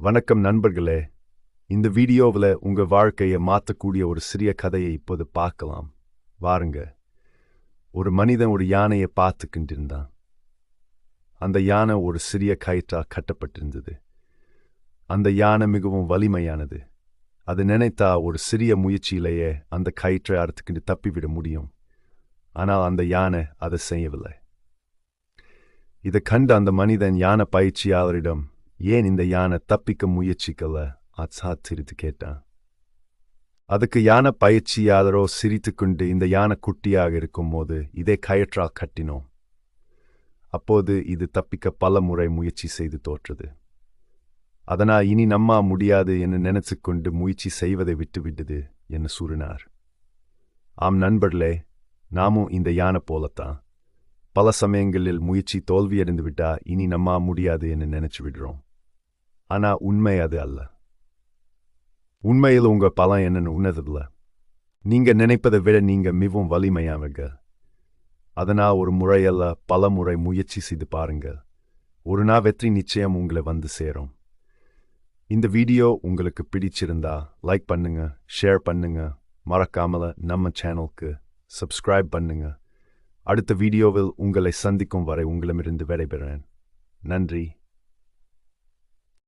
வணக்கம் நண்பர்களே. இந்த வீடியோவில் உங்க வாழ்க்கையை மாற்றக்கூடிய ஒரு சிறிய கதையை இப்போது பார்க்கலாம். வாருங்க. ஒரு மனிதன் ஒரு யானையை பார்த்துக்கிட்டிருந்தான். அந்த யானை ஒரு சிறிய கயிற்றால் கட்டப்பட்டிருந்தது. அந்த யானை மிகவும் வலிமையானது. அது நினைத்தா ஒரு சிறிய முயற்சியிலேயே அந்த கயிற்றை அறுத்துக்கிட்டு தப்பிவிட முடியும். ஆனால் அந்த யானை அதை செய்யவில்லை. இதை கண்ட அந்த மனிதன் யானை பயிற்சியாளரிடம், ஏன் இந்த யானை தப்பிக்க முயற்சிக்கல சிரித்து கேட்டான். அதுக்கு யானை பயிற்சியாளரோ சிரித்துக்கொண்டு, இந்த யானை குட்டியாக இருக்கும் போது இதே கயிற்றால் கட்டினோம். அப்போது இது தப்பிக்க பல முறை முயற்சி செய்து தோற்றது. அதனால் இனி நம்மா முடியாது என்று நினைச்சு கொண்டு முயற்சி செய்வதை விட்டுவிட்டது என்று கூறினார். ஆம் நண்பர்களே, நாமும் இந்த யானை போலத்தான். பல சமயங்களில் முயற்சி தோல்வியடைந்து விட்டா இனி நம்மா முடியாது என்று நினைச்சு விடுறோம். ஆனா உண்மை அது அல்ல. உண்மையில் உங்க பலம் என்னன்னு உணரதில்ல. நீங்க நினைப்பதை விட நீங்க மிகவும் வலிமையானவங்க. அதனால் ஒரு முறையல்ல, பல முறை முயற்சி செய்து பாருங்க. ஒரு நாள் வெற்றி நிச்சயம் உங்களை வந்து சேரும். இந்த வீடியோ உங்களுக்கு பிடிச்சிருந்தா லைக் பண்ணுங்க, ஷேர் பண்ணுங்க, மறக்காமல நம்ம சேனலுக்கு சப்ஸ்கிரைப் பண்ணுங்க. அடுத்த வீடியோவில் உங்களை சந்திக்கும் வரை உங்களிடமிருந்து விடைபெறேன். நன்றி.